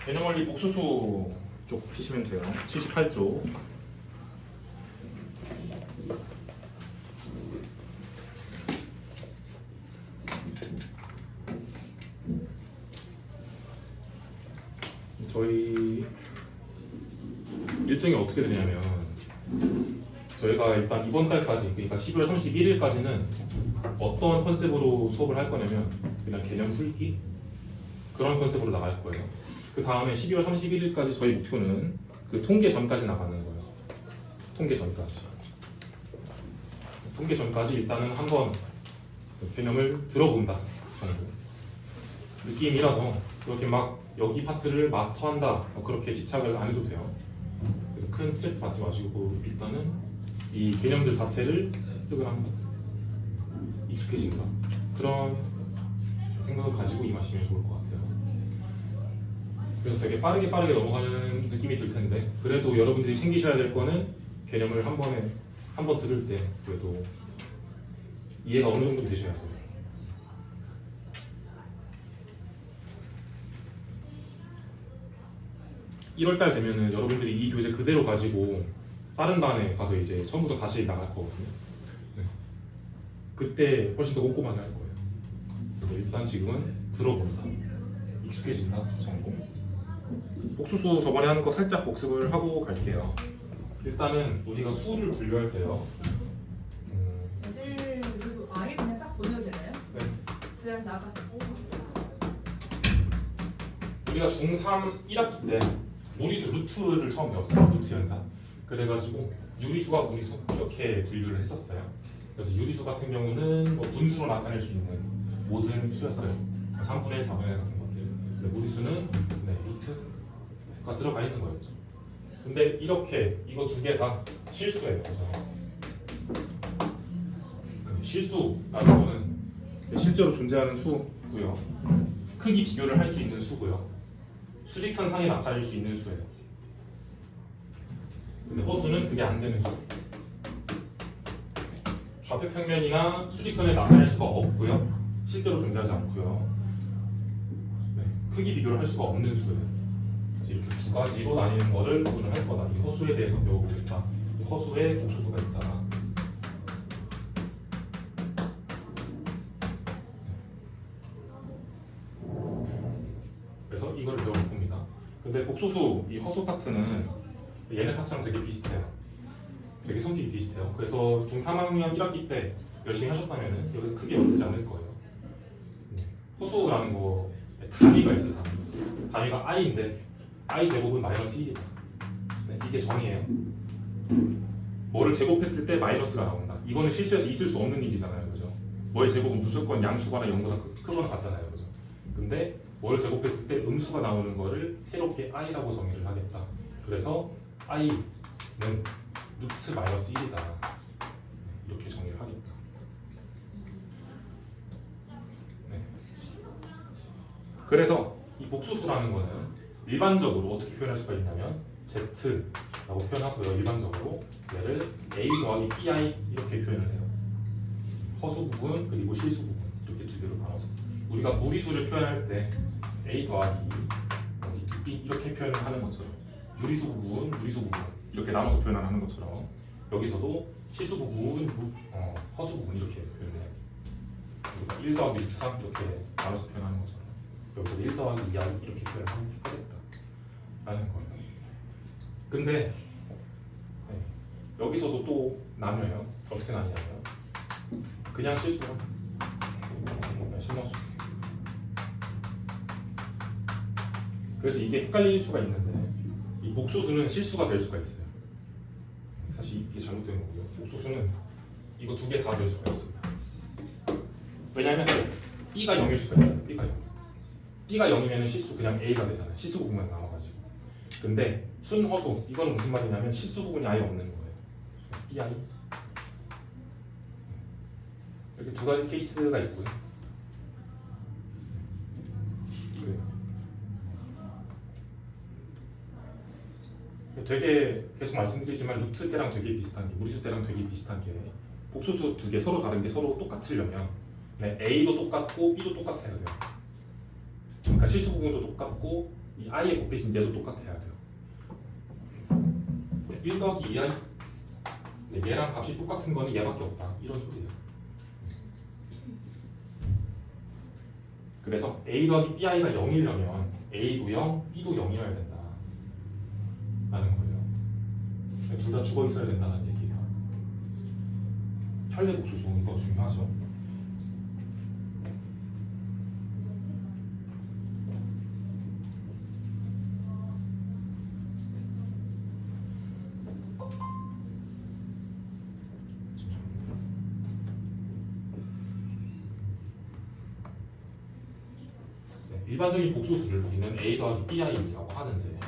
개념원리 복수수 쪽 피시면 돼요. 78쪽. 저희 일정이 어떻게 되냐면 저희가 일단 이번 달까지, 그러니까 12월 31일까지는 어떤 컨셉으로 수업을 할 거냐면 그냥 개념 풀기 그런 컨셉으로 나갈 거예요. 그 다음에 12월 31일까지 저희 목표는 그 통계 전까지 나가는 거예요. 통계 전까지 일단은 한번 그 개념을 들어본다 정도 느낌이라서 그렇게 막 여기 파트를 마스터한다 그렇게 집착을 안 해도 돼요. 그래서 큰 스트레스 받지 마시고 일단은 이 개념들 자체를 습득을 한다, 익숙해진다, 그런 생각을 가지고 임하시면 좋을 것 같아요. 그래서 되게 빠르게 넘어가는 느낌이 들 텐데 그래도 여러분들이 챙기셔야 될 거는 개념을 한 번 들을 때 그래도 이해가 어느 정도 되셔야 돼요. (1월 달) 되면은 여러분들이 이 교재 그대로 가지고 다른 반에 가서 이제 처음부터 다시 나갈 거거든요. 네. 그때 훨씬 더 꼼꼼하게 할 거예요. 그래서 일단 지금은 들어본다, 익숙해진다 정도. 복수수 저번에 하는 거 살짝 복습을 하고 갈게요. 일단은 우리가 수를 분류할 때요. 애들 그리고 아예 그냥 싹 보내도 되나요? 네. 그냥 나가고. 우리가 중3 1학기 때 무리수 루트를 처음 배웠어요. 루트 연산. 그래가지고 유리수와 무리수 이렇게 분류를 했었어요. 그래서 유리수 같은 경우는 뭐 분수로 나타낼 수 있는 모든 수였어요. 3분의 1, 4분의 1 같은 것들. 근데 무리수는 루트가 들어가 있는 거였죠. 근데 이렇게 이거 두 개 다 실수예요. 그죠? 실수라는 거는 실제로 존재하는 수고요. 크기 비교를 할 수 있는 수고요. 수직선상에 나타낼 수 있는 수예요. 근데 허수는 그게 안 되는 수. 좌표평면이나 수직선에 나타낼 수가 없고요. 실제로 존재하지 않고요. 네, 크기 비교를 할 수가 없는 수예요. 그래서 이렇게 두 가지로 나뉘는 거를 오늘 할 거다. 이 허수에 대해서 배워보겠다. 이 허수에 복수수가 있다. 그래서 이걸 배워볼 겁니다. 근데 복수수 이 허수 파트는 얘네 파트랑 되게 비슷해요. 되게 성격이 비슷해요. 그래서 중3학년 1학기 때 열심히 하셨다면 여기서 크게 어렵지 않을 거예요. 허수라는 거 단위가 있어요. 단위가 i인데 i 제곱은 마이너스 1이다. 네, 이게 정의예요. 뭐를 제곱했을 때 마이너스가 나온다. 이거는 실수해서 있을 수 없는 일이잖아요. 그죠? 뭐의 제곱은 무조건 양수거나 0보다 크거나 같잖아요. 그죠? 근데 뭐를 제곱했을 때 음수가 나오는 거를 새롭게 i라고 정의를 하겠다. 그래서 i는 루트 마이너스 1이다. 이렇게 정의를 하겠다. 네. 그래서 이 복수수라는 거는 일반적으로 어떻게 표현할 수가 있냐면 z라고 표현하고요. 일반적으로 얘를 a 더하기 bi 이렇게 표현을 해요. 허수 부분 그리고 실수 부분 이렇게 두 개로 나눠서 우리가 무리수를 표현할 때 a 더하기 루트 b 이렇게 표현을 하는 것처럼 유리수 부분, 무리수 부분 이렇게 나눠서 표현하는 것처럼 여기서도 실수 부분, 허수 부분 이렇게 표현해요. 1 더하기 루트 3 이렇게 나눠서 표현하는 것처럼 여기서 1 더하기 2i 이렇게 표현을 하겠다 라는 거예요. 근데 여기서도 또 나뉘어요. 어떻게 나뉘냐면 그냥 실수랑 순허수. 그래서 이게 헷갈릴 수가 있는데 이 복수수는 실수가 될 수가 있어요. 사실 이게 잘못된 거고요. 복수수는 이거 두 개 다 될 수가 있습니다. 왜냐하면 b가 0일 수가 있어요. b가 0. b가 0이면 실수 그냥 a가 되잖아요. 실수 부분만 남아가지고. 근데 순허수 이거는 무슨 말이냐면 실수 부분이 아예 없는 거예요. bi 이렇게 두 가지 케이스가 있고요. 되게 계속 말씀드리지만 루트 때랑 되게 비슷한 게 무리수 때랑 되게 비슷한 게 복수수 두 개 서로 다른 게 서로 똑같으려면 네, A도 똑같고 B도 똑같아야 돼요. 그러니까 실수 부분도 똑같고 이 i에 곱해진 얘도 똑같아야 돼요. 1 더하기 2i 네, 얘랑 값이 똑같은 거는 얘밖에 없다. 이런 소리예요. 그래서 a 더하기 bi가 0이려면 a도 0, b도 0이어야 된다. 라는 거예요. 둘 다 죽어 있어야 된다는 얘기예요. 혈내 복수수 이거 중요하죠. 일반적인 복수수를 우리는 a 더하기 bi라고 하는데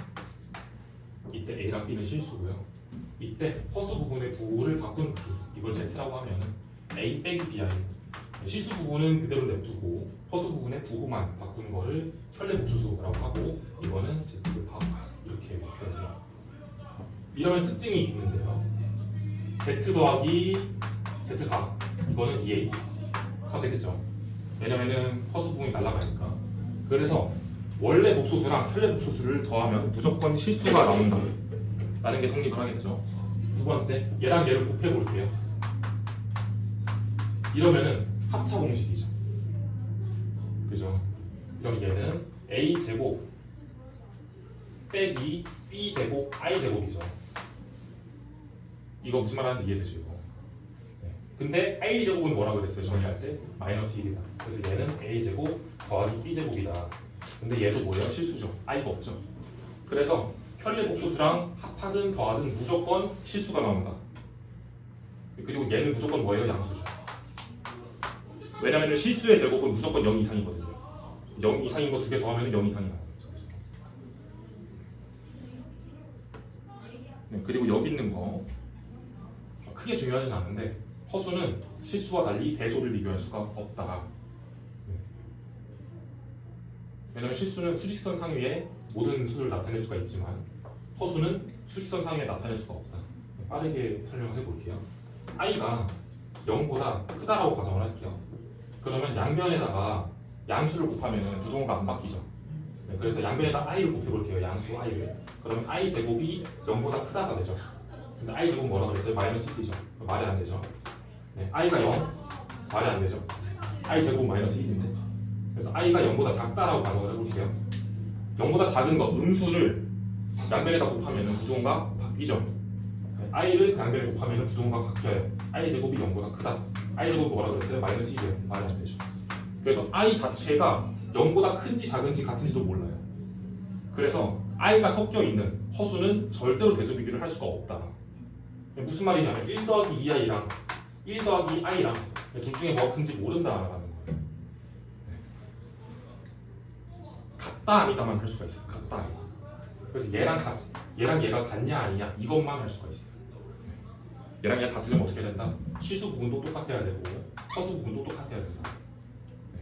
이때 a랑 b는 실수고요. 이때 허수 부분의 부호를 바꾼 복수수 이걸 z라고 하면은 a 빼기 bi 실수 부분은 그대로 냅두고 허수 부분의 부호만 바꾼 거를 혈내 복수수라고 하고 이거는 z바 이렇게 표현해요. 이러면 특징이 있는데요. z 더하기 z바 이거는 2a가 되겠죠. 왜냐면은 허수 부분이 날아가니까. 그래서 원래 복소수랑 혈내 복소수를 더하면 무조건 실수가 나온다 라는 게 성립을 하겠죠. 두 번째, 얘랑 얘를 곱해 볼게요. 이러면은 합차 공식이죠. 그죠? 그럼 얘는 a제곱 빼기 b제곱 i제곱이죠. 이거 무슨 말 하는지 이해되죠? 이거. 네. 근데 a제곱은 뭐라고 그랬어요? 정리할 때? 마이너스 1이다. 그래서 얘는 a제곱 더하기 b제곱이다. 근데 얘도 뭐예요? 실수죠. i가 없죠. 그래서 혈내 복수수랑 합하든 더하든 무조건 실수가 나온다. 그리고 얘는 무조건 뭐예요? 양수죠. 왜냐면 실수의 제곱은 무조건 0 이상이거든요. 0 이상인 거 두 개 더하면 0 이상이 나와요. 네, 그리고 여기 있는 거 크게 중요하진 않은데 허수는 실수와 달리 대소를 비교할 수가 없다. 왜냐면 실수는 수직선 상위에 모든 수를 나타낼 수가 있지만 허수는 수직선 상위에 나타낼 수가 없다. 빠르게 설명해 볼게요. i가 0보다 크다라고 가정을 할게요. 그러면 양변에다가 양수를 곱하면 부동호가 안 바뀌죠. 네, 그래서 양변에다 i를 곱해 볼게요. 양수 i를. 그러면 i 제곱이 0보다 크다가 되죠. 근데 i 제곱 뭐라 그랬어요? 마이너스 1이죠. 말이 안 되죠. 네, i가 0 말이 안 되죠. i 제곱 마이너스 1인데. 그래서 i가 0보다 작다라고 가정을 해볼게요. 0보다 작은 거 음수를 양변에다 곱하면 부동호가 바뀌죠. 네, i를 양변에 곱하면 부동호가 바뀌어요. i 제곱이 0보다 크다. i 제곱 뭐라 그랬어요? 마이너스 1이에요. 말이 안 되죠. 그래서 i 자체가 0보다 큰지 작은지 같은지도 몰라요. 그래서 i가 섞여 있는 허수는 절대로 대수 비교를 할 수가 없다. 무슨 말이냐면 1 더하기 2i랑 1 더하기 i랑 둘 중에 뭐가 큰지 모른다라는 거예요. 같다 아니다만 할 수가 있어요. 같다 아니다. 그래서 얘랑 얘가 같냐 아니냐 이것만 할 수가 있어요. 얘랑 얘가 같으면 어떻게 된다? 실수 부분도 똑같아야 되고 허수 부분도 똑같아야 된다.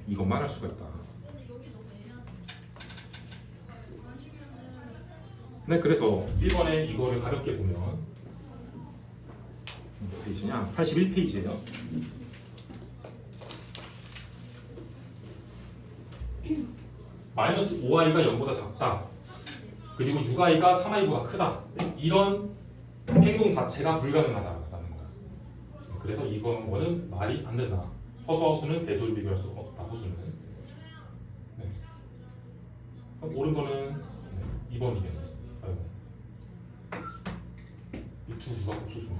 이것만 할 수가 있다. 네, 그래서 1번에 이거를 가볍게 보면 몇 페이지냐? 81페이지예요. 마이너스 5i가 0보다 작다. 그리고 6i가 3i보다 크다. 이런 행동 자체가 불가능하다라는 거야. 그래서 이거는 말이 안 된다. 허수는 대소를 비교할 수 없다. 허수는. 네. 옳은 거는 2번이겠네요. 루트 9가 복수수냐?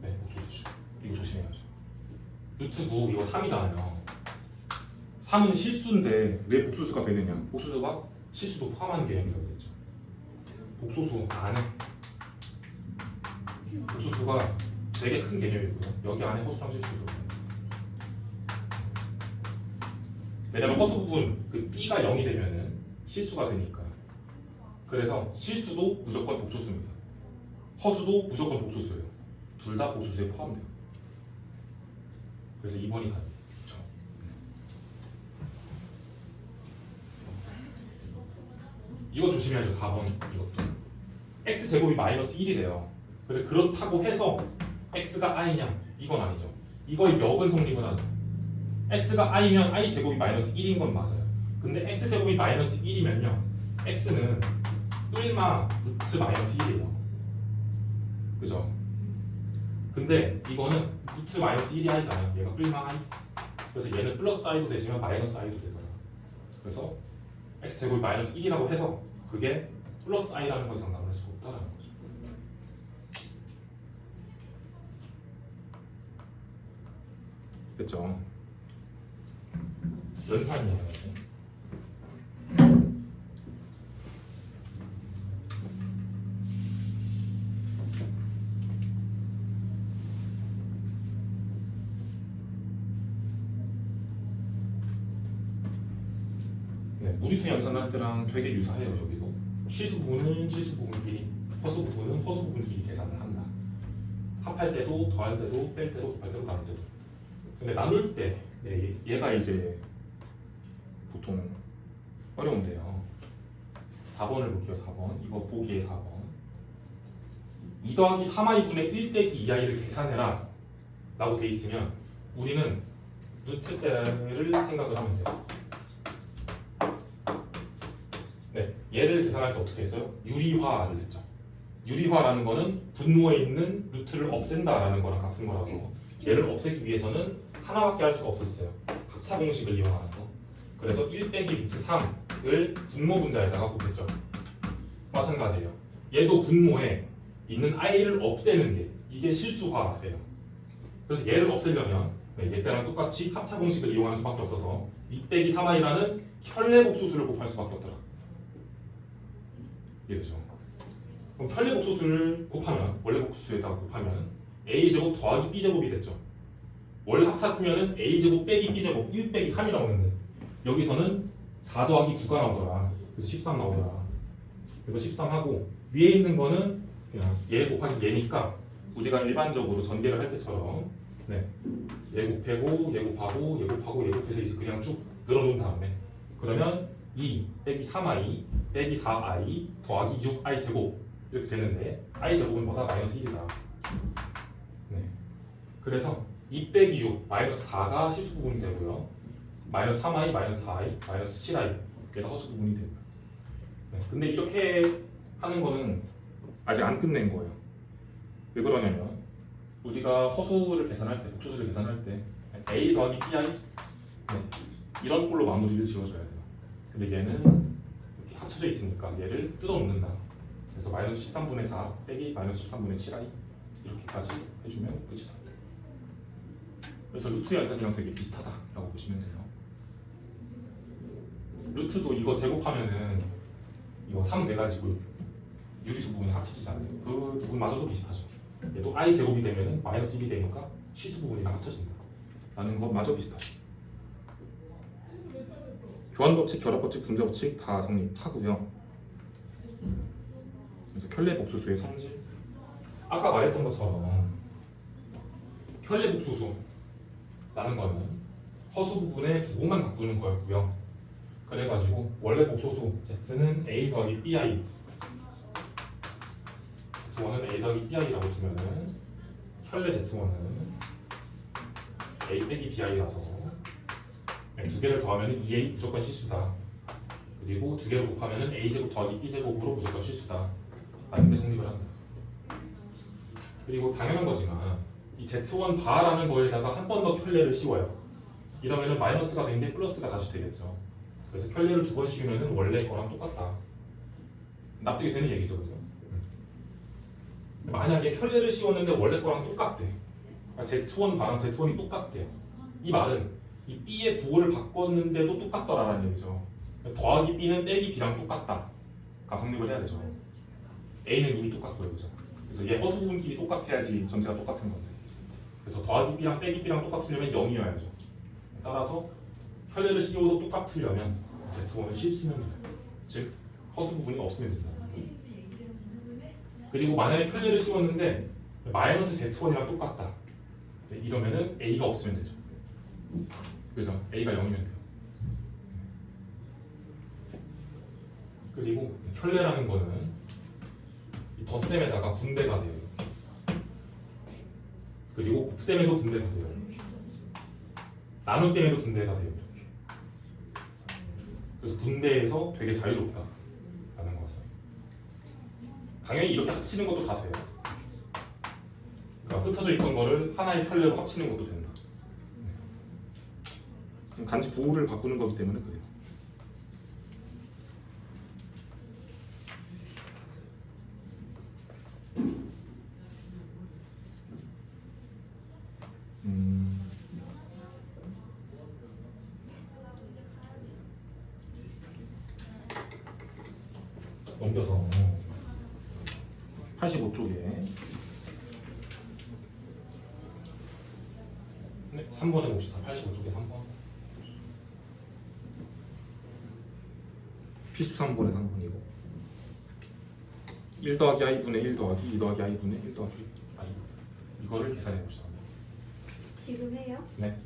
네, 복수수죠. 이거 조심해야죠. 루트 9 이거 3이잖아요. 3은 실수인데 왜 복수수가 되느냐? 복수수가 실수도 포함하는 개념이라고 그랬죠. 복수수 안에 복수수가 되게 큰 개념이고요. 여기 안에 허수랑 실수도 들어요. 왜냐면 허수 부분 그 b가 0이 되면은 실수가 되니까. 그래서 실수도 무조건 복수수입니다. 허수도 무조건 복수수예요. 둘 다 복수수에 포함돼요. 그래서 2번이 답이죠. 이거 조심해야죠. 4번 이것도. x제곱이 마이너스 1이래요. 근데 그렇다고 해서 x가 i냐? 이건 아니죠. 이거의 역은 성립은 하죠. x가 i면 i 제곱이 마이너스 1인 건 맞아요. 근데 x 제곱이 마이너스 1이면요, x는 1마 루트 마이너스 1이에요. 그죠? 근데 이거는 루트 마이너스 1이 i잖아요. 얘가 1마 i. 그래서 얘는 플러스 i도 되지만 마이너스 i도 되잖아요. 그래서 x 제곱이 마이너스 1이라고 해서 그게 플러스 i라는 건 장담을 할 수가 없다라는 거죠. 됐죠? 연산이에요. 네, 무리수 연산할 때랑 되게 유사해요. 여기도 실수 부분은 실수 부분 길이, 허수 부분은 허수 부분 길이 계산을 한다. 합할 때도, 더할 때도, 뺄 때도, 곱할 때도, 나눌 때도. 근데 나눌 때 네, 얘가 이제 보통 어려운데요. 4번을 볼게요. 4번 이거 보기에 4번 2 더하기 3i분의 1 빼기 2i를 계산해라 라고 돼 있으면 우리는 루트 때를 생각을 하면 돼요. 네, 얘를 계산할 때 어떻게 했어요? 유리화를 했죠. 유리화라는 거는 분모에 있는 루트를 없앤다라는 거랑 같은 거라서 얘를 없애기 위해서는 하나밖에 할 수가 없었어요. 합차 공식을 이용하는 거. 그래서 1 빼기 루트 3을 분모 분자에다가 곱했죠. 마찬가지예요. 얘도 분모에 있는 i를 없애는 게 이게 실수화예요. 그래서 얘를 없애려면 얘 때랑 똑같이 합차 공식을 이용하는 수밖에 없어서 2 빼기 3i라는 현례복수수를 곱할 수밖에 없더라. 이해되죠? 그럼 현례복수수를 곱하면 원래복수에다가 곱하면 a제곱 더하기 b제곱이 됐죠. 원래 합차 쓰면은 a제곱 빼기 b제곱 1 빼기 3이 나오는데 여기서는 4 더하기 9가 나오더라. 그래서 13 나오더라. 그래서 13하고 위에 있는 거는 그냥 얘 곱하기 얘니까 우리가 일반적으로 전개를 할 때처럼 네, 얘 곱하고 얘 곱하고 얘 곱하고 얘 곱해서 이제 그냥 쭉 늘어놓은 다음에 그러면 2 빼기 3i 빼기 4i 더하기 6i 제곱 이렇게 되는데 i 제곱은 뭐다? 마이너스 1이다. 네. 그래서 2 빼기 6 마이너스 4가 실수 부분이 되고요. 마이너스 3i 마이너스 4i 마이너스 7i 얘가 허수 부분이 되고요. 네. 근데 이렇게 하는 거는 아직 안 끝낸 거예요. 왜 그러냐면 우리가 허수를 계산할 때, 복수수를 계산할 때 a 더하기 bi 네. 이런 꼴로 마무리를 지어줘야 돼요. 근데 얘는 이렇게 합쳐져 있으니까 얘를 뜯어놓는다. 그래서 마이너스 13분의 4 빼기 마이너스 13분의 7i 이렇게까지 해주면 끝이다. 그래서 루트 연산이랑 되게 비슷하다라고 보시면 돼요. 루트도 이거 제곱하면은 이거 3 돼가지고 유리수 부분이 합쳐지잖아요. 그 부분마저도 비슷하죠. 얘도 i 제곱이 되면은 마이너스 1이 되니까 실수 부분이랑 합쳐진다. 라는 것마저 비슷하죠. 교환법칙, 결합법칙, 분배법칙 다 성립하고요. 그래서 켤레복수수의 성질. 아까 말했던 것처럼 켤레복수수라는 거는 허수 부분의 부호만 바꾸는 거였고요. 그래가지고 원래 복소수 z는 a 더하기 bi z1은 a 더하기 bi라고 두면은 켤레 z1은 a 빼기 bi라서 두 개를 더하면 2a 무조건 실수다. 그리고 두 개를 곱하면 a제곱 더하기 b제곱으로 무조건 실수다. 라는 게 성립을 합니다. 그리고 당연한 거지만 이 z1 바라는 거에다가 한 번 더 켤레를 씌워요. 이러면 마이너스가 되는데 플러스가 다시 되겠죠. 그래서 켤레를 2번 씌우면 원래 거랑 똑같다. 납득이 되는 얘기죠. 그죠? 만약에 켤레를 씌웠는데 원래 거랑 똑같대. Z1 바랑 Z1이 똑같대요. 이 말은 이 B의 부호를 바꿨는데도 똑같더라라는 얘기죠. 더하기 B는 빼기 B랑 똑같다. 가성립을 해야 되죠. A는 이미 똑같고요. 그죠? 그래서 얘 허수 부분끼리 똑같아야지 전체가 똑같은 건데. 그래서 더하기 B랑 빼기 B랑 똑같으려면 0이어야죠. 따라서 켤레를 씌워도 똑같으려면 Z1은 실수면 돼요. 즉 허수 부분이 없으면 됩니다. 그리고 만약에 켤레를 씌웠는데 마이너스 Z1이랑 똑같다. 이러면은 A가 없으면 되죠. 그죠? A가 0이면 돼요. 그리고 켤레라는 거는 이 덧셈에다가 분배가 돼요. 이렇게. 그리고 곱셈에도 분배가 돼요. 이렇게. 나눗셈에도 분배가 돼요. 이렇게. 그래서 분배에서 되게 자유롭다라는 거죠. 당연히 이렇게 합치는 것도 다 돼요. 그러니까 흩어져 있던 거를 하나의 켤레로 합치는 것도 된다. 단지 부호를 바꾸는 거기 때문에 그래요. 넘겨서 85쪽에 네, 3번에 봅시다. 85쪽에 3번 필수 3번에 3번이고 1 더하기 i분의 1 더하기 2 더하기 i분의 1 더하기 i 이거를 계산해 봅시다. 지금 해요? 네.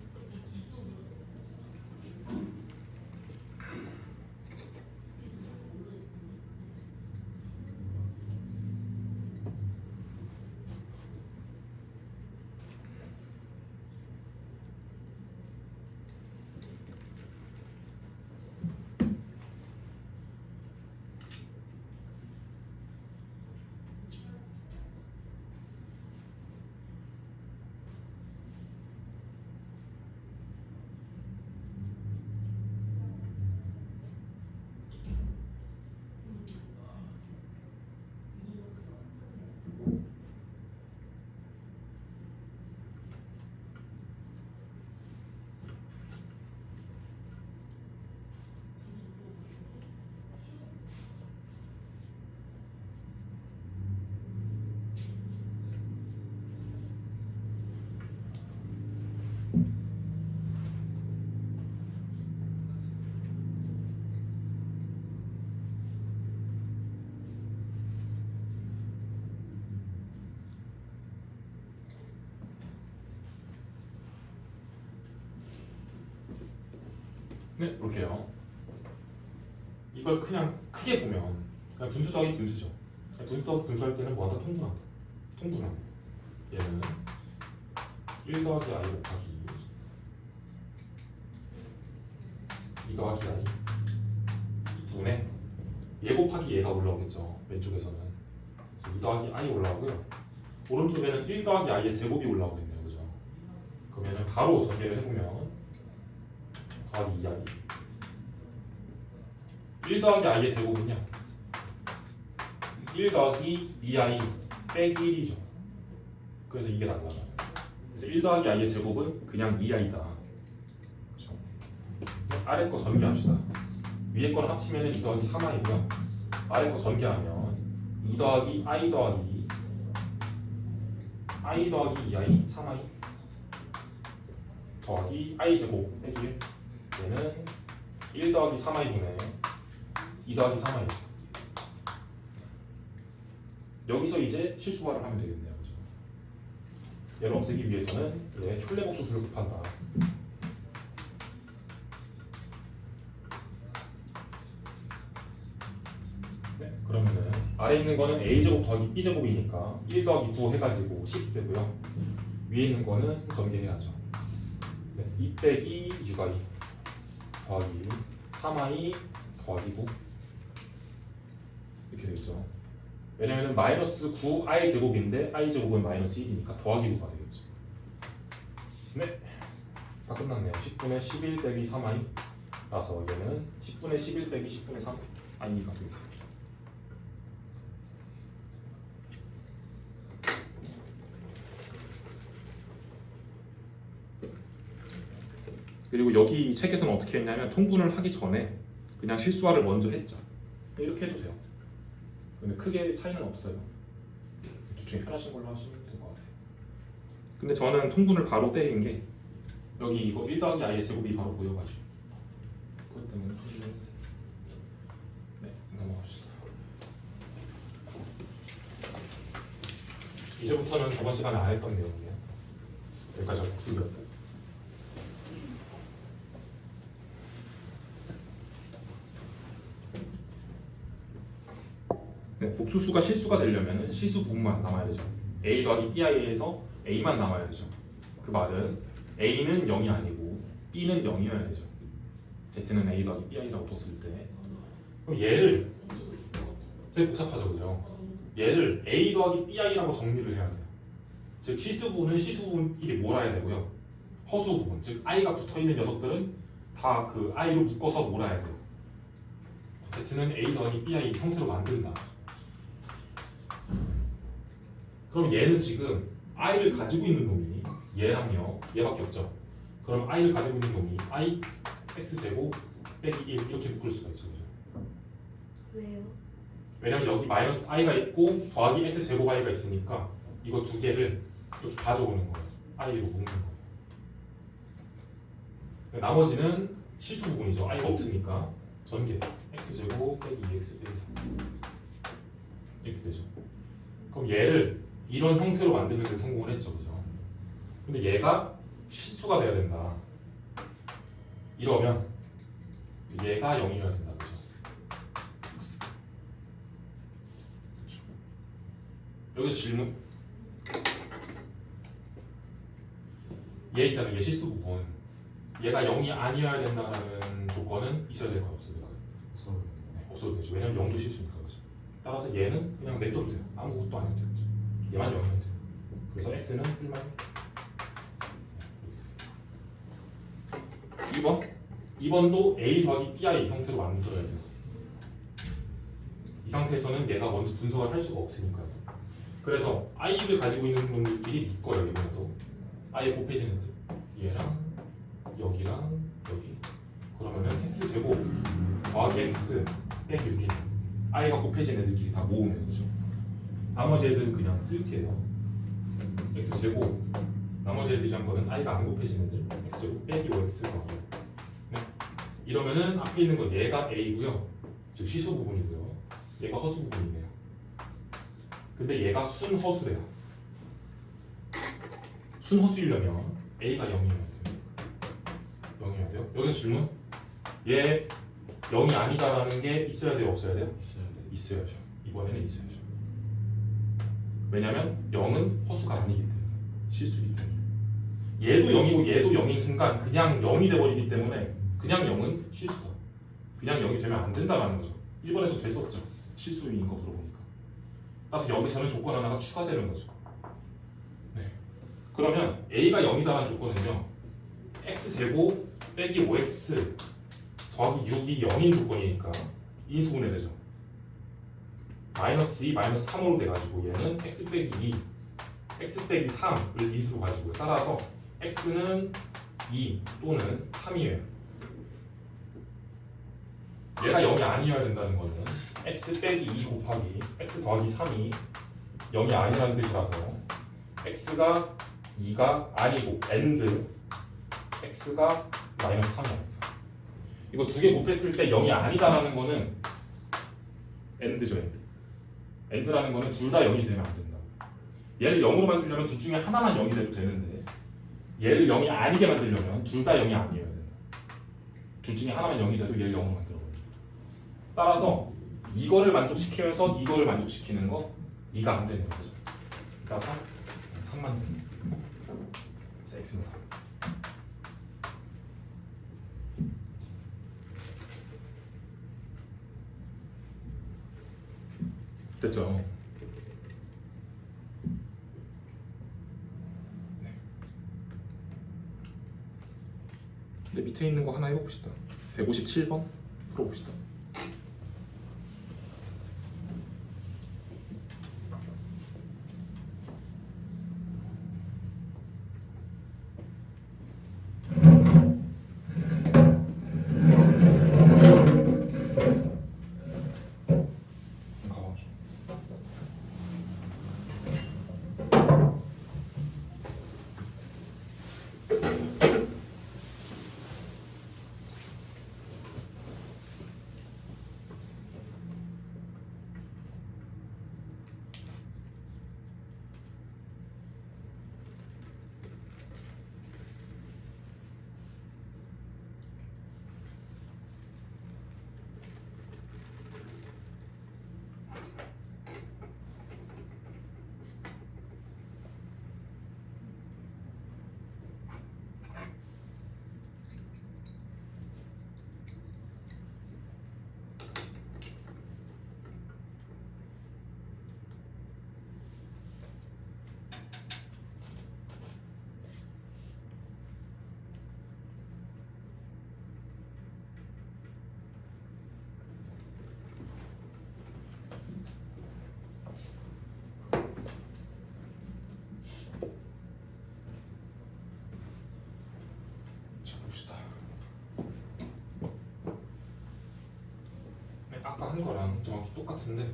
네, 볼게요. 이걸 그냥 크게 보면 그냥 분수 더하기 분수죠. 분수 더하기 분수할 때는 뭐하다 통분한다. 통분합니다. 얘는 1 더하기 i 곱하기 2 더하기 i 분의 얘 곱하기 얘가 올라오겠죠. 왼쪽에서는. 그래서 2 더하기 i 올라오고요. 오른쪽에는 1 더하기 i의 제곱이 올라오겠네요. 그죠? 그러면 바로 전개를 해보면 더하기 2i 1 더하기 i의 제곱은요 1 더하기 2i 빼기 1이죠. 그래서 이게 날라가요. 그래서 1 더하기 i의 제곱은 그냥 2i다. 그렇죠? 아래 거 전개합시다. 위에 거를 합치면 2 더하기 3i고요. 아래 거 전개하면 2 더하기 i 더하기 i 더하기 2i 3i 더하기 i 제곱 빼기 1 얘는 1 더하기 3i분의 2 더하기 3i 여기서 이제 실수화를 하면 되겠네요. 그죠? 얘를 없애기 위해서는 얘 혈례복수수를 곱한다. 네, 그러면은 아래 있는 거는 a제곱 더하기 b제곱이니까 1 더하기 9 해가지고 10 되고요. 위에 있는 거는 전개해야죠. 네, 2 빼기 6i 더하기 3i 더하기 9 이렇게 되겠죠. 왜냐면 마이너스 9i 제곱인데 i 제곱은 마이너스 1이니까 더하기 9가 되겠죠. 네, 다 끝났네요. 10분의 11 빼기 3i 라서 얘는 10분의 11 빼기 10분의 3i가 되겠습니다. 그리고 여기 책에서는 어떻게 했냐면 통분을 하기 전에 그냥 실수화를 먼저 했죠. 이렇게 해도 돼요. 근데 크게 차이는 없어요. 둘 중에 편하신 걸로 하시면 될 것 같아요. 근데 저는 통분을 바로 때린 게 여기 이거 1 더하기 i의 제곱이 바로 보여가지고 그것 때문에 통분을 했어요. 네, 넘어갑시다. 이제부터는 저번 시간에 안 했던 내용이에요. 여기까지가 복습이었고 네, 복수수가 실수가 되려면 실수 부분만 남아야 되죠. a 더하기 bi에서 a만 남아야 되죠. 그 말은 a는 0이 아니고 B는 0이어야 되죠. Z는 A 더하기 BI라고 뒀을 때 그럼 얘를 되게 복잡하죠, 그죠? 얘를 A 더하기 BI라고 정리를 해야 돼요. 즉 실수 부분은 실수 부분끼리 몰아야 되고요. 허수 부분, 즉 I가 붙어있는 녀석들은 다 그 I로 묶어서 몰아야 돼요. Z는 A 더하기 BI 형태로 만든다. 그럼 얘는 지금 I를 가지고 있는 놈이 얘랑요, 얘밖에 없죠. 그럼 I를 가지고 있는 놈이 I X제곱 빼기 1 이렇게 묶을 수가 있죠, 그죠? 왜요? 왜냐면 여기 마이너스 I가 있고 더하기 X제곱 I가 있으니까 이거 두 개를 이렇게 가져오는 거예요. I로 묶는 거예요. 나머지는 실수 부분이죠. I가 없으니까 전개 X제곱 빼기 2X 빼기 3 이렇게 되죠. 그럼 얘를 이런 형태로 만드는 데 성공을 했죠, 그죠? 근데 얘가 실수가 돼야 된다. 이러면 얘가 0이어야 된다, 그죠? 그렇죠. 여기서 질문. 얘 있잖아요, 얘 실수 부분. 얘가 0이 아니어야 된다는 조건은 있어야 될까요, 없어야 될까요? 네, 없어도 되죠. 왜냐면 0도 실수니까, 그죠? 따라서 얘는 그냥 냅둬도 돼요. 아무것도 안 해도 돼요, 그죠? 얘만 0이면 돼요. 그래서 x는 1만 2번 2번도 a 더하기 bi 형태로 만들어야 돼요. 이 상태에서는 얘가 먼저 분석을 할 수가 없으니까요. 그래서 i를 가지고 있는 놈들끼리 묶어요. 이번에도 i에 곱해지는 애들 얘랑 여기랑 여기 그러면은 x제곱 더하기 x 빼기 6이네. i가 곱해진 애들끼리 다 모으면 되죠. 나머지 애들은 그냥 쓸게요. x제곱 나머지 애들이란 거는 i가 안 곱해진 애들 x제곱 빼기 5x 더하죠. 네. 이러면은 앞에 있는 건 얘가 a고요. 즉 시수 부분이고요. 얘가 허수 부분이네요. 근데 얘가 순허수래요. 순허수이려면 a가 0이어야 돼요. 0이어야 돼요. 여기서 질문. 얘 0이 아니다라는 게 있어야 돼요, 없어야 돼요? 있어야죠. 이번에는 있어야죠. 왜냐면 0은 허수가 아니기 때문에 실수이기 때문에 얘도 0이고 얘도 0인 순간 그냥 0이 돼버리기 때문에 그냥 0은 실수다. 그냥 0이 되면 안 된다라는 거죠. 1번에서 됐었죠. 실수인 거 물어보니까. 따라서 여기서는 조건 하나가 추가되는 거죠. 네. 그러면 a가 0이다라는 조건은요. x제곱 빼기 5x 더하기 6이 0인 조건이니까 인수분해 되죠. 마이너스 2, 마이너스 3으로 돼가지고 얘는 x 빼기 2, x 빼기 3을 인수로 가지고요. 따라서 x는 2 또는 3이에요. 얘가 0이 아니어야 된다는 거는 x 빼기 2 곱하기 x 더하기 3이 0이 아니라는 뜻이라서 x가 2가 아니고 and x가 마이너스 3이야. 이거 두 개 곱했을 때 0이 아니다라는 거는 and죠, and. and라는 거는 둘 다 0이 되면 안 된다. 얘를 0으로 만들려면 둘 중에 하나만 0이 돼도 되는데 얘를 0이 아니게 만들려면 둘 다 0이 아니어야 된다. 둘 중에 하나만 0이 돼도 얘를 0으로 만들어버린다. 따라서 이거를 만족시키면서 이거를 만족시키는 거 이가 안 되는 거죠. 따라서 3만 되는 거죠. 그래서 x는 3. 됐죠? 네. 네, 밑에 있는 거 하나 해봅시다. 157번 풀어봅시다. 한 거랑 정확히 똑같은데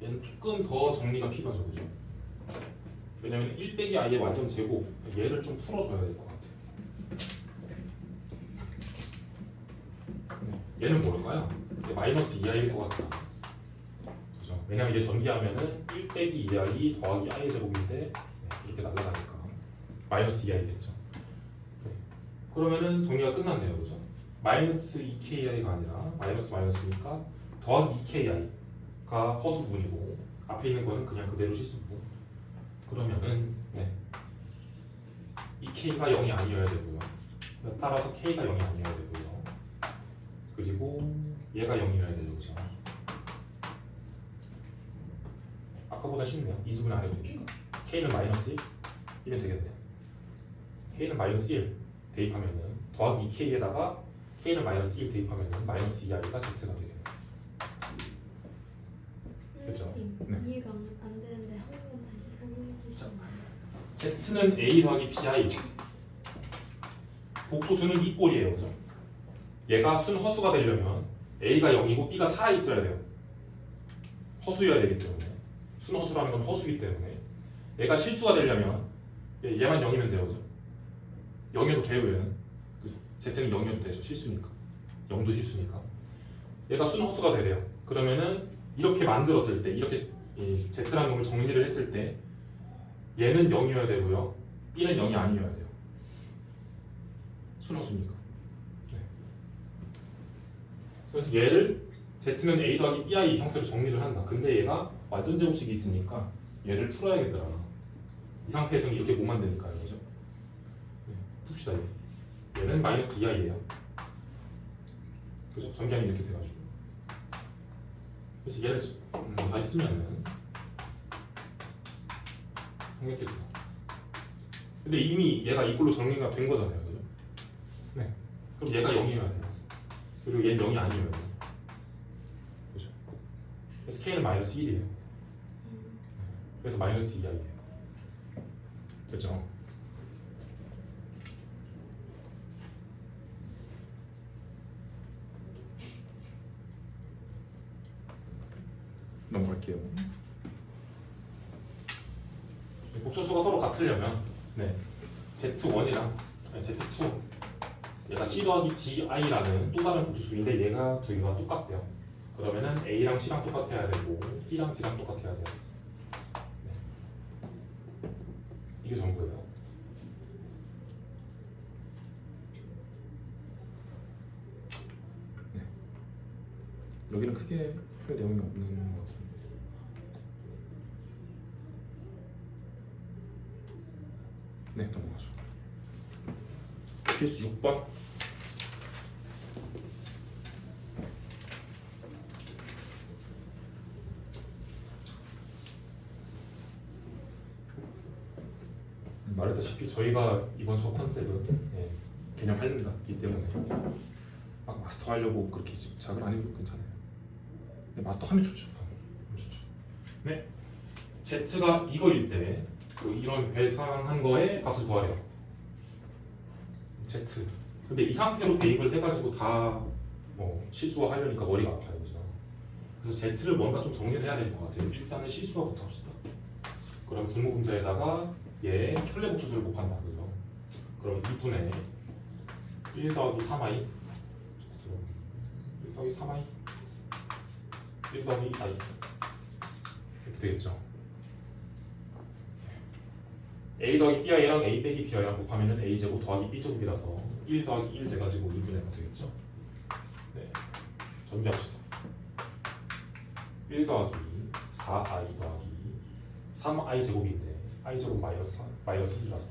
얘는 조금 더 정리가 필요하죠, 그죠? 왜냐면 1 빼기 i의 완전 제곱 얘를 좀 풀어줘야 될 것 같아. 얘는 뭘까요? 얘 마이너스 2i일 것 같아. 그죠? 왜냐면 이게 전개하면은 1 빼기 2i 더하기 i의 제곱인데 네, 이렇게 날아가니까 마이너스 2i겠죠. 네. 그러면은 정리가 끝났네요, 그죠? 마이너스 2ki가 아니라 마이너스 마이너스니까 더하기 2ki가 허수분이고 앞에 있는 거는 그냥 그대로 실수분. 그러면은 네. 2k가 0이 아니어야 되고요. 따라서 k가 0이 아니어야 되고요. 그리고 얘가 0이어야 되죠, 그죠? 아까보다 쉽네요. 이수분 안 해도 되니까. k는 마이너스 1 이면 되겠네요. k는 마이너스 1 대입하면은 더하기 2k에다가 k는 마이너스 1 대입하면은 마이너스 2i가 z가 되겠네요. 그쵸? 선생님, 네. 이해가 안 되는데 한 번만 다시 설명해 주시면 z는 a 더하기 bi 복소수는 이 꼴이에요, 그죠? 얘가 순 허수가 되려면 a가 0이고 b가 4에 있어야 돼요. 허수여야 되기 때문에 순 허수라는 건 허수이기 때문에 얘가 실수가 되려면 얘만 0이면 돼요, 그죠? 0이어도 돼요, 얘는. 그죠? z는 0이어도 되죠, 실수니까. 0도 실수니까. 얘가 순 허수가 되래요. 그러면은 이렇게 만들었을 때, 이렇게 이 z라는 놈을 정리를 했을 때 얘는 0이어야 되고요, b는 0이 아니어야 돼요. 순 허수니까. 네. 그래서 얘를 z는 a 더하기 bi 형태로 정리를 한다. 근데 얘가 완전 제곱식이 있으니까 얘를 풀어야겠더라. 이 상태에서는 이렇게 못 만드니까요, 그죠? 네, 풉시다. 얘는 마이너스 2i예요. 그죠? 전개하면 이렇게 돼가지고. 그래서 얘를 다 쓰면은 이렇게 돼요. 근데 이미 얘가 이꼴로 정리가 된 거잖아요, 그죠? 네. 그럼 얘가 0이어야 돼요. 그리고 얘는 0이 아니어야 돼요. 그죠? 그래서 k는 마이너스 1이에요. 그래서 마이너스 2i예요. 됐죠? 넘어갈게요. 복소수가 서로 같으려면 네. z1이랑 z2 얘가 c 더하기 di라는 또 다른 복소수인데 얘가 두 개가 똑같대요. 그러면은 a랑 c랑 똑같아야 되고 b랑 d랑 똑같아야 돼요. 네. 이게 전부예요. 네. 여기는 크게 할 내용이 없는 것 같은데. 네, 넘어가죠. 필수 6번. 말했다시피 저희가 이번 수업 컨셉은 개념 활용이기 때문에 막 마스터 하려고 그렇게 집착을 안 해도 괜찮아요. 네, 마스터 하면 좋죠. 네, z가 이거일 때 이런 계산한 거에 값을 구하래요. z. 근데 이 상태로 대입을 해가지고 다 실수화 하려니까 머리가 아파요, 그죠? 그래서 z를 뭔가 좀 정리를 해야 될 것 같아요. 일단은 실수화부터 합시다. 그럼 분모분자에다가 얘 혈례복수수를 곱한다, 그죠? 그럼 2분의 1 더하기 3i 1 더하기 3i 1 더하기 i 이렇게 되겠죠? a 더하기 bi랑 a 빼기 bi랑 곱하면은 a 제곱 더하기 b 제곱이라서 1 더하기 1 돼가지고 2분의가 되겠죠? 네, 전개합시다. 1 더하기 4i 더하기 3i 제곱인데 i 제곱 마이너스 1이라서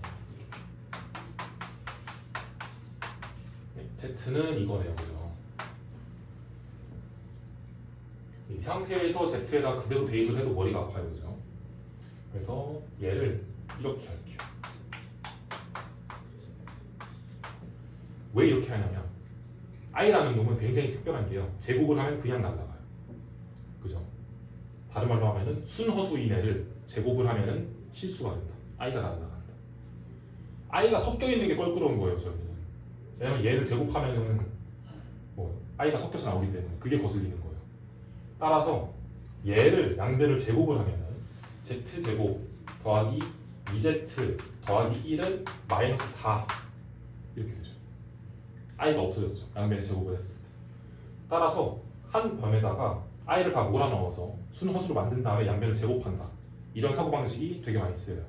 네, z는 이거네요, 그죠? 이 상태에서 z에다 그대로 대입을 해도 머리가 아파요, 그죠? 그래서 얘를 이렇게 할게요. 왜 이렇게 하냐면 i라는 놈은 굉장히 특별한 게요. 제곱을 하면 그냥 날아가요. 그죠? 다른 말로 하면은 순허수인 애를 제곱을 하면은 실수가 된다. i가 날아간다. i가 섞여 있는 게 껄끄러운 거예요, 저희는. 왜냐면 얘를 제곱하면은 i가 섞여서 나오기 때문에 그게 거슬리는 거예요. 따라서 얘를 양변을 제곱을 하면은 z제곱 더하기 2z 더하기 1은 마이너스 4 이렇게 되죠. i가 없어졌죠. 양변을 제곱을 했을 때. 따라서 한 변에다가 i를 다 몰아넣어서 순허수로 만든 다음에 양변을 제곱한다. 이런 사고방식이 되게 많이 쓰여요.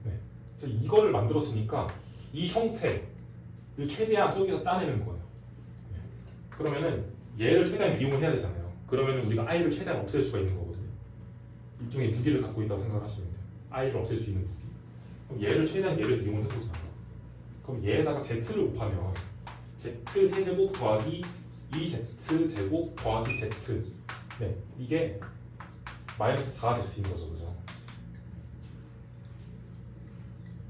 네. 그래서 이거를 만들었으니까 이 형태를 최대한 저기서 짜내는 거예요. 네. 그러면은 얘를 최대한 이용을 해야 되잖아요. 그러면 우리가 i를 최대한 없앨 수가 있는 거거든요. 일종의 무기를 갖고 있다고 생각을 하시면 돼요. i를 없앨 수 있는 무기. 그럼 얘를 최대한 얘를 이용을 해보잖아요. 그럼 얘에다가 z를 곱하면 z 세제곱 더하기 2z 제곱 더하기 z. 네, 이게 마이너스 4z인 거죠, 그죠?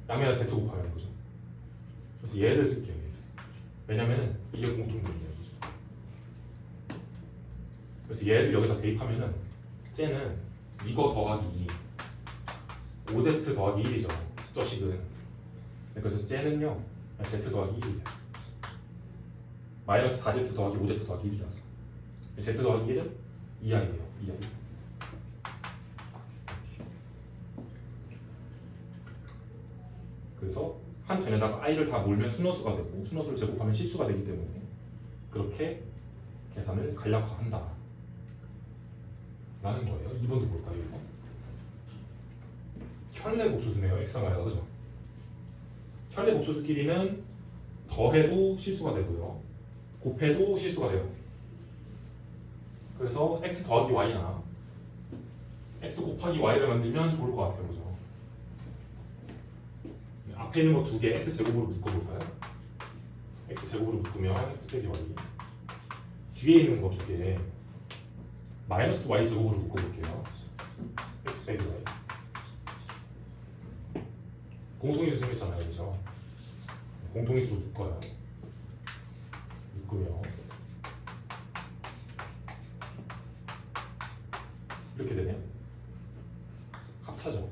양면에 z 곱하는 거죠. 그래서 얘를 쓸게요. 얘를. 왜냐면은 이게 공통점이에요, 그죠? 그래서 얘를 여기다 대입하면은 쟤는 이거 더하기 5z 더하기 1이죠. 저 식은. 그래서 쟤는요, z 더하기 1이에요. 마이너스 4z 더하기 5z 더하기 1이라서 z 더하기 1은 2i예요. 2i. 그래서 한 변에다가 i를 다 몰면 순허수가 되고 순허수를 제곱하면 실수가 되기 때문에 그렇게 계산을 간략화한다 라는 거예요. 2번도 볼까요? 이거? 현례 복수수네요. x랑 y가 그죠? 현례 복수수끼리는 더해도 실수가 되고요. 곱해도 실수가 돼요. 그래서 x 더하기 y나 x 곱하기 y를 만들면 좋을 것 같아요. 그죠? 앞에 있는 거 두 개 x 제곱으로 묶어볼까요? x 제곱으로 묶으면 x 빼기 y. 뒤에 있는 거 두 개 마이너스 y 제곱으로 묶어볼게요. x 빼기 y. 공통인수 생겼잖아요. 그죠? 공통인수로 묶어요. 묶으면 이렇게 되네요. 합차죠.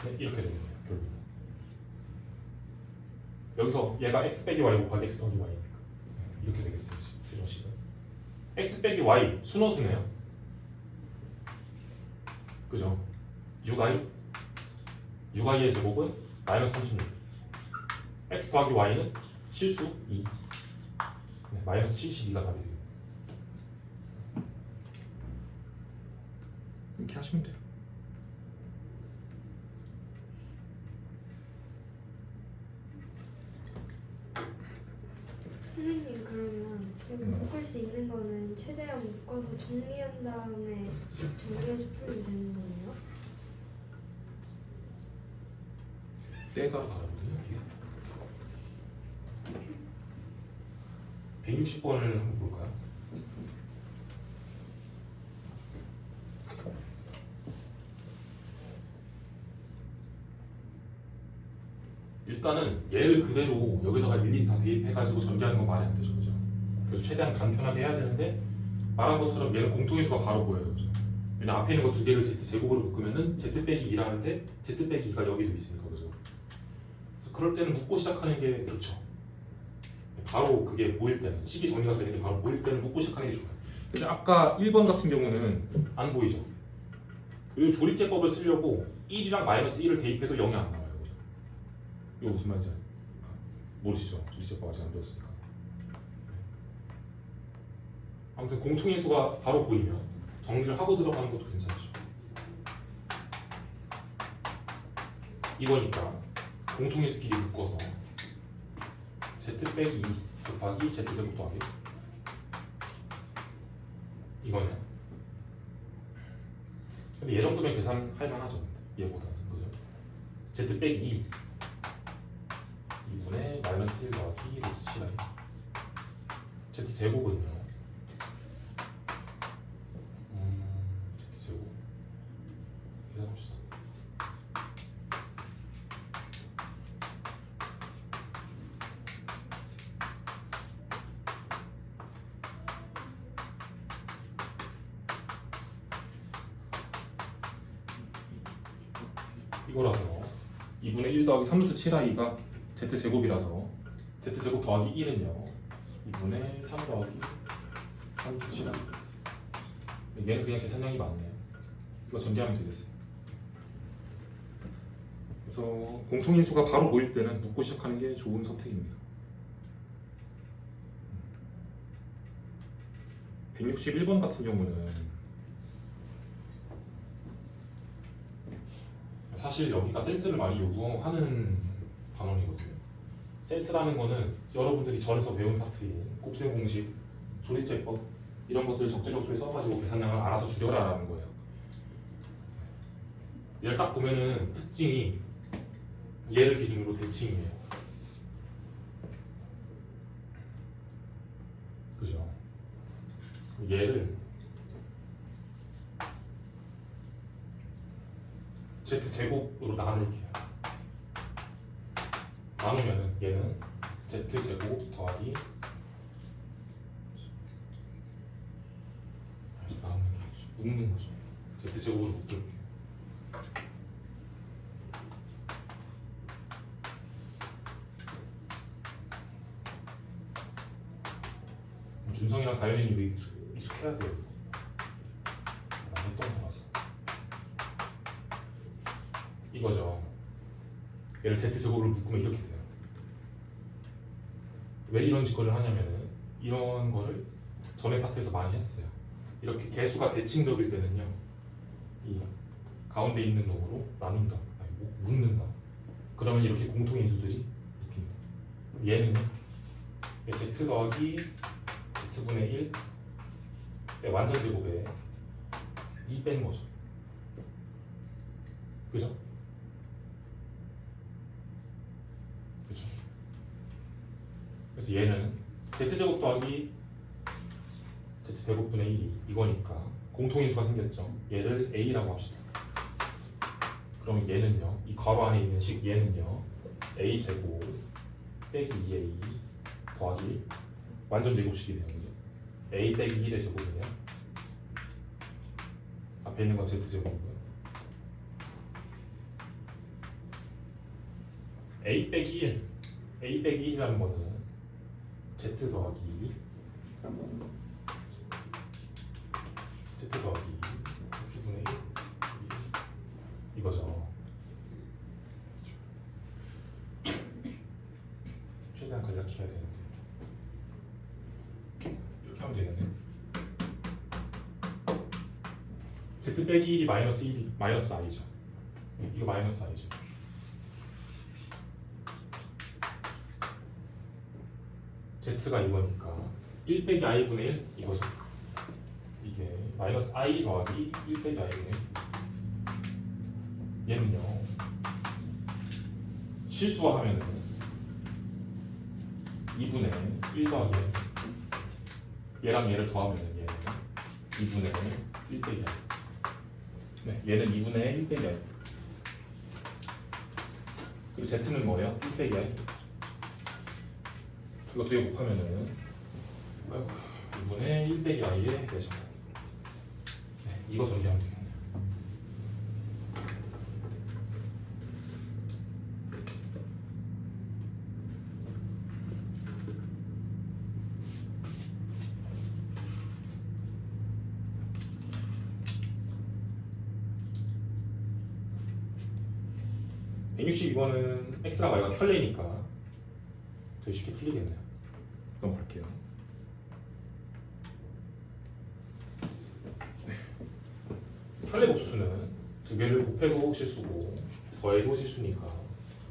네, 이렇게 되는 거예요. 결국 여기서 얘가 x 빼기 y 곱하기 x 더하기 y니까 이렇게 되겠어요. 수정식은 x 빼기 y 순허수네요. 그죠? 6i의 제곱은 마이너스 36. x 더하기 y는 실수 2. 네, 마이너스 72가 답이 돼요. 이렇게 하시면 돼요. 선생님 그러면 여기 묶을 수 있는 거는 최대한 묶어서 정리한 다음에 정리해서 풀면 되는 거예요? 때에 따라 다르거든요. 이게 160번을 한번 볼까요? 일단은 얘를 그대로 여기다가 일일이 다 대입해가지고 전개하는 건 말이 안 되죠, 그죠? 그래서 최대한 간편하게 해야 되는데 말한 것처럼 얘는 공통인수가 바로 보여요, 그죠? 왜냐 앞에 있는 거 두 개를 z 제곱으로 묶으면은 z 빼기 2라는데 z 빼기 2가 여기도 있으니까, 그죠? 그래서 그럴 때는 묶고 시작하는 게 좋죠. 바로 그게 보일 때는 식이 정리가 되는 게 바로 보일 때는 묶고 시작하는 게 좋아요. 근데 아까 1번 같은 경우는 안 보이죠? 그리고 조리제법을 쓰려고 1이랑 마이너스 1을 대입해도 0이 안 나와요. 그죠? 이거 무슨 말인지 모르시죠? 조리제법 아직 안 배웠으니까. 아무튼 공통인수가 바로 보이면 정리를 하고 들어가는 것도 괜찮죠. 이거니까 공통인수끼리 묶어서 z 빼기 2 곱하기 z 제곱 더하기 이거냐? 근데 얘 정도면 계산할 만하죠. 얘보다는 그죠? z 빼기 2 2분의 마이너스 1 더하기 루트 7i z 제곱은요? z 제곱 계산합시다. 이거라서 2분의 1 더하기 3루트 7i가 z제곱이라서 z제곱 더하기 1은요 2분의 3 더하기 3 7 얘는 그냥 계산량이 많네요. 이거 전개하면 되겠어요. 그래서 공통인수가 바로 보일 때는 묻고 시작하는 게 좋은 선택입니다. 161번 같은 경우는 사실 여기가 센스를 많이 요구하는 단원이거든요. 센스라는 거는 여러분들이 전에서 배운 파트인 곱셈 공식, 조리제법 이런 것들을 적재적소에 써가지고 계산량을 알아서 줄여라라는 거예요. 얘를 딱 보면은 특징이 얘를 기준으로 대칭이에요. 그죠? 얘를 z제곱으로 나눌게요. 나누면은 얘는 z제곱 더하기 나누는 게 아니죠. 묶는 거죠. z제곱으로 묶을게요. 준성이랑 다현이는 이거 익숙해야 돼요. 했던 거라서 이거죠. 얘를 z제곱으로 묶으면 이렇게 돼요. 왜 이런 짓거리를 하냐면은 이런 거를 전에 파트에서 많이 했어요. 이렇게 개수가 대칭적일 때는요 이 가운데 있는 놈으로 나눈다, 아니, 묶는다. 그러면 이렇게 공통인수들이 묶인다. 얘는요 얘 z 더하기 z분의 1 완전 제곱에 2 뺀 거죠. 그죠? 그죠? 그래서 얘는 z제곱 더하기 z제곱분의 1이 이거니까 공통인수가 생겼죠. 얘를 a라고 합시다. 그럼 얘는요 이 괄호 안에 있는 식 얘는요 a제곱 빼기 2a 더하기 완전 제곱식이 되는 거죠. a 빼기 1의 제곱은요 앞에 있는 건 z제곱이고요. a 빼기 1 a 빼기 1이라는 거는 z 더하기 z분의 1 이거죠. 최대한 간략해야 되는데 이렇게 하면 되겠네. z 빼기 1이 마이너스 1이 마이너스 i죠. 이거 마이너스 i죠. z가 이거니까 1 빼기 i분의 1 이거죠. 이게 마이너스 i 더하기 1 빼기 i분의 1. 얘는요 실수화하면은 2분의 1 더하기 얘랑 얘를 더하면은 얘는 2분의 1 빼기 i. 네, 얘는 2분의 1 빼기 i. 그리고 z는 뭐예요? 1 빼기 i. 이거 두 개 곱하면은 2분의 1 빼기 i의 대죠. 네, 이거 정리하면 되겠네요. (162번은) x랑 y가 켤레니까 되게 쉽게 풀리겠네요. 넘어갈게요. 네. 켤레 복수수는 두 개를 곱해도 실수고 더해도 실수니까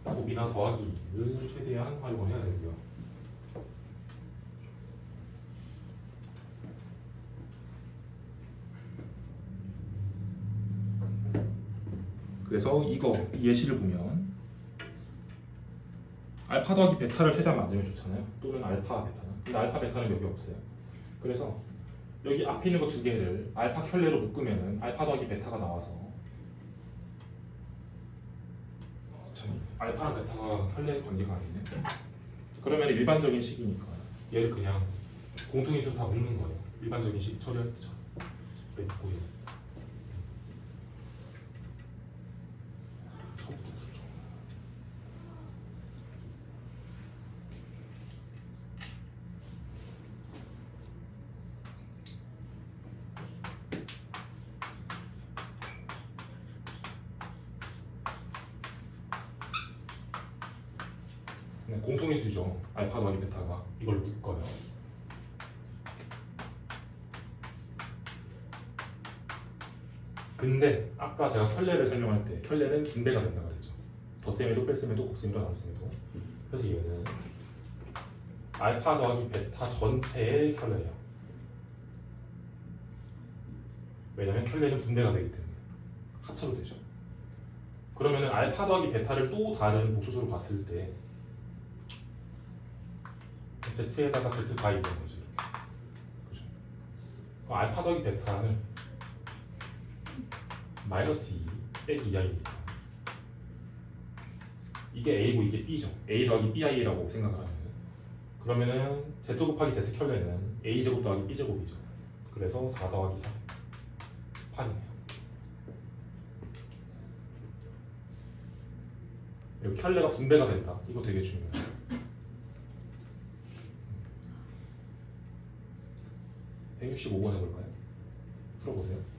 곱이나 더하기를 최대한 활용을 해야 되고요. 그래서 이거 이 예시를 보면 알파 더하기 베타를 최대한 만들면 좋잖아요. 또는 알파 베타는. 근데 알파 베타는 여기 없어요. 그래서 여기 앞에 있는 거 두 개를 알파 켤레로 묶으면은 알파 더하기 베타가 나와서 알파랑 베타가 켤레 관계가 아니네. 그러면 일반적인 식이니까 얘를 그냥 공통인수로 다 묶는 거예요. 일반적인 식 처리했죠. 맺고 처음부터 그렇죠. 네, 공통인수죠. 알파 더하기 베타가 이걸 묶어요. 근데 아까 제가 켤레를 설명할 때 켤레는 분배가 된다고 그랬죠. 덧셈에도 뺄셈에도 곱셈에도 나눗셈에도. 그래서 얘는 알파 더하기 베타 전체의 켤레예요. 왜냐면 켤레는 분배가 되기 때문에 합쳐도 되죠. 그러면은 알파 더하기 베타를 또 다른 목수수로 봤을 때 Z에다가 Z 다 있는 거죠. 이렇게. 그죠? 그럼 알파 더하기 베타는 마이너스 2 빼기 2i니까 이게 A고 이게 B죠. A 더하기 BI라고 생각을 하면 그러면은 Z 곱하기 Z 켤레는 A제곱 더하기 B제곱이죠. 그래서 4 더하기 4 8이네요. 여기 켤레가 분배가 된다. 이거 되게 중요해요. 165번 해볼까요? 풀어보세요.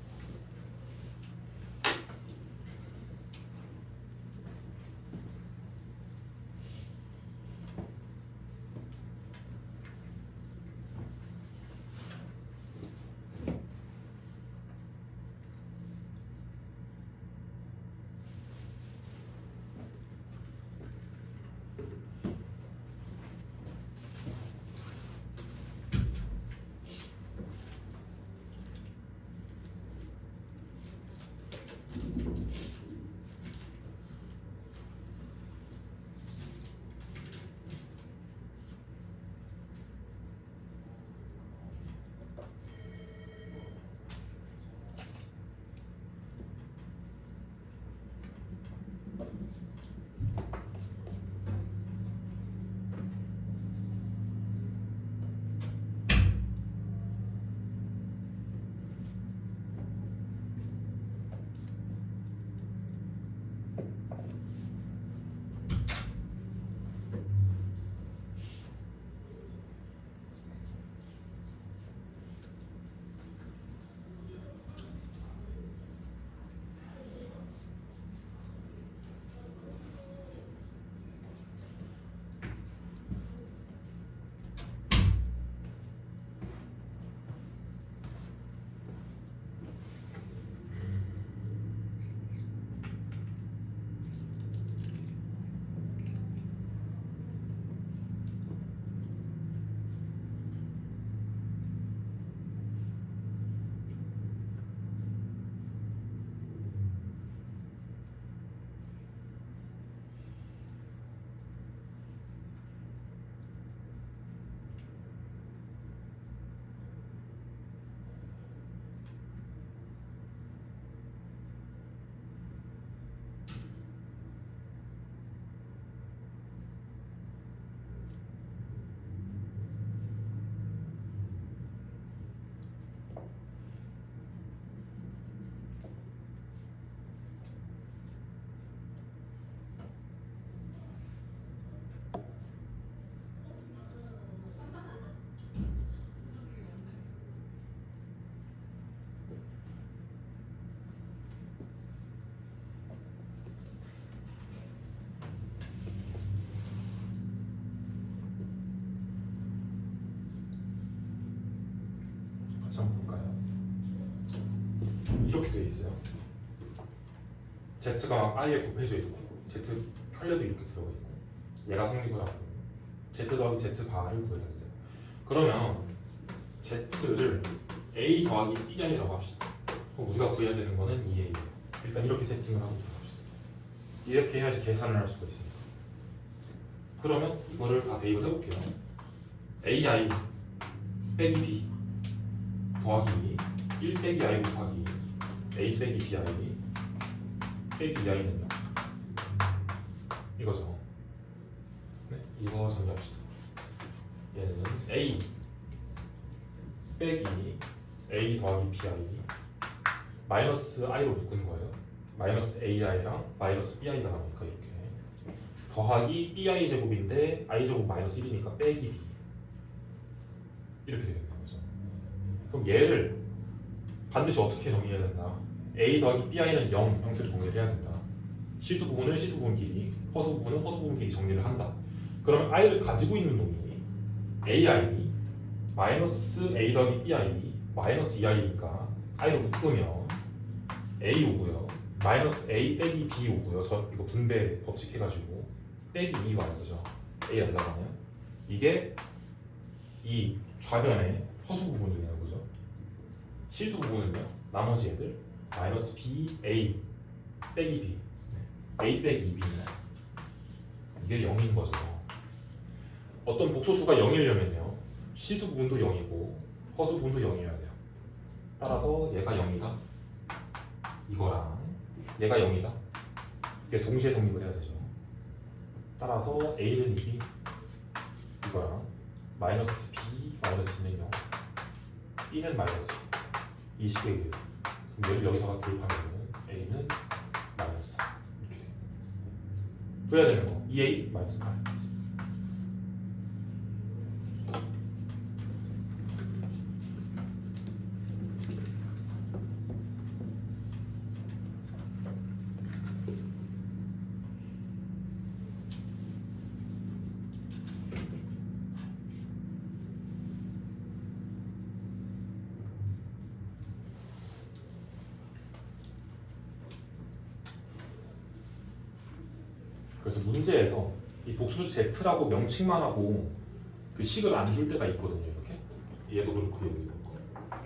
같이 한번 볼까요? 이렇게 돼 있어요. Z가 I에 곱해져 있고 Z 켤레도 이렇게 들어가 있고 얘가 성립을 하고 Z 더하기 Z 바를 구해야 돼요. 그러면 Z를 A 더하기 B이라고 합시다. 그럼 우리가 구해야 되는 거는 2A. 일단 이렇게 세팅을 하고 들어갑시다. 이렇게 해야지 계산을 할 수가 있습니다. 그러면 이거를 다 대입을 해볼게요. AI 빼기 B 더하기 1 빼기 I 곱하기 A 빼기 BI 빼기 BI는요? 이거죠. 네, 이거 정리합시다. 얘는 A 빼기 A 더하기 BI 마이너스 I로 묶은 거예요. 마이너스 AI랑 마이너스 BI가 나오니까 이렇게 더하기 BI 제곱인데 I 제곱 마이너스 1이니까 빼기 B 이렇게 되는 거죠. 그럼 얘를 반드시 어떻게 정리해야 된다? A 더하기 BI는 0 형태로 정리를 해야 된다. 시수 부분을 시수 부분끼리, 허수 부분은 허수 부분끼리 정리를 한다. 그러면 i를 가지고 있는 놈이 ai 마이너스 a 더하기 bi 마이너스 2i니까 i를 묶으면 a 오고요. 마이너스 a 빼기 b 오고요. 저 이거 분배 법칙 해가지고 빼기 2 와요. 그죠? a 안 나가면 이게 이 좌변의 허수 부분이네요. 그죠? 실수 부분은요. 나머지 애들 마이너스 b a 빼기 b a 빼기 2b는 이게 0인 거죠. 어떤 복소수가 0이려면요 시수 부분도 0이고 허수 부분도 0이어야 돼요. 따라서 얘가 0이다 이거랑 얘가 0이다 이게 동시에 성립을 해야 되죠. 따라서 a는 2b 이거랑 마이너스 b 마이너스는 0 b는 마이너스 이 식의 그 그럼 얘를 여기다가 대입하면 a는 마이너스 이렇게 돼요. 구해야 되는 거 2a 마이너스 8. 그래서 문제에서 이 복수 Z라고 명칭만 하고 그 식을 안 줄 때가 있거든요. 이렇게 얘도 그렇고 얘도 그렇고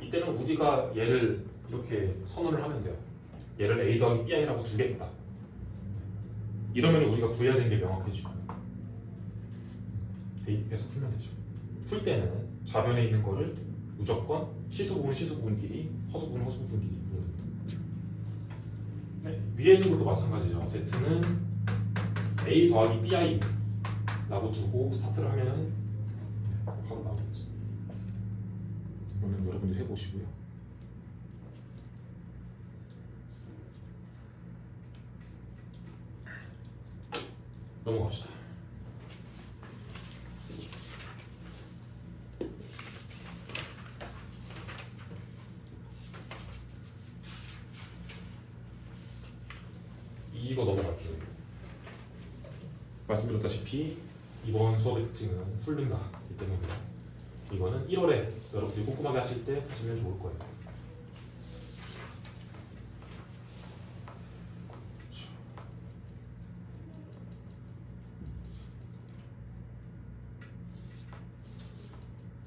이때는 우리가 얘를 이렇게 선언을 하면 돼요. 얘를 a 더하기 bi라고 두겠다. 이러면 우리가 구해야 되는 게 명확해지고 대입해서 풀면 되죠. 풀 때는 좌변에 있는 거를 무조건 시수 부분 시수 부분끼리 허수 부분 허수 부분끼리 부르는 거예요. 네, 위에 있는 것도 마찬가지죠. Z는 a 더하기 bi 라고 두고 스타트를 하면은 바로 나오겠죠. 그러면 여러분들이 해보시고요. 넘어갑시다. 이거 넘어갈게요. 말씀드렸다시피 이번 수업의 특징은 훌륭하기 때문에 이거는 1월에 여러분들이 꼼꼼하게 하실 때 하시면 좋을 거예요.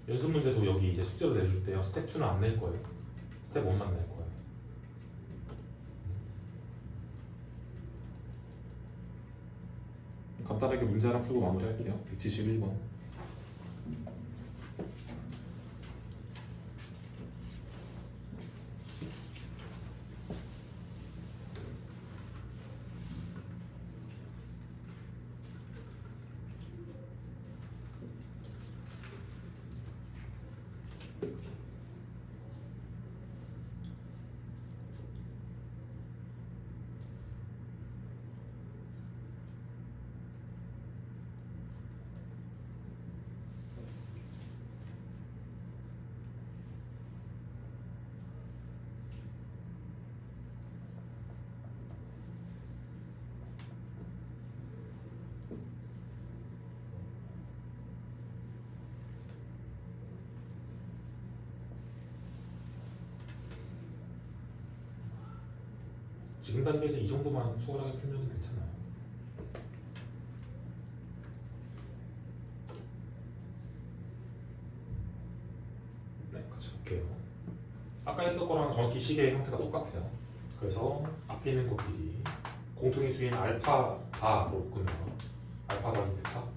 연습 문제도 여기 이제 숙제로 내줄 때요. 스텝 2는 안 낼 거예요. 스텝 1만 낼 거예요. 간단하게 문제 하나 풀고 마무리할게요. 171번. 지금 단계에서 이 정도만 수월하게 풀면 괜찮아요. 네, 같이 볼게요. 아까 했던 거랑 정확히 식의 형태가 똑같아요. 그래서 앞에 있는 것들이 공통의 수인 알파 바로 묶으면 알파 더하기 베타가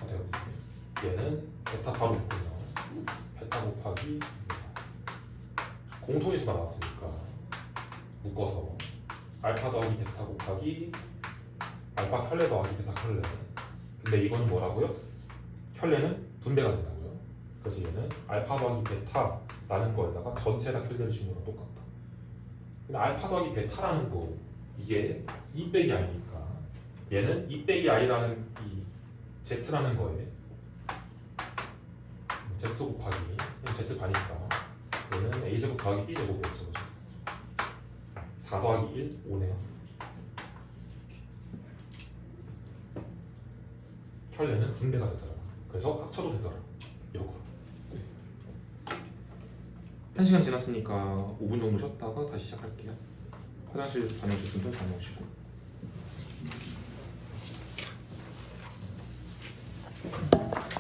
되거든요. 얘는 베타 바로 묶으면 베타 곱하기 공통의 수가 나왔으니까 묶어서 알파 더하기 베타 곱하기 알파 켤레 더하기 베타 켤레. 근데 이거는 뭐라고요? 켤레는 분배가 된다고요. 그래서 얘는 알파 더하기 베타라는 거에다가 전체 다 켤레를 준 거랑 똑같다. 근데 알파 더하기 베타라는 거 이게 2 빼기 i니까 얘는 2 빼기 i라는 이 z라는 거에 z 곱하기 z 반이니까 얘는 a제곱 더하기 b제곱이었죠. 4 더하기 1, 5네요. 혈내는 분배가 되더라고. 그래서 합쳐도 되더라. 요거. 1시간 지났으니까 5분 정도 쉬었다가 다시 시작할게요. 화장실 다녀오실 분들 다녀오시고.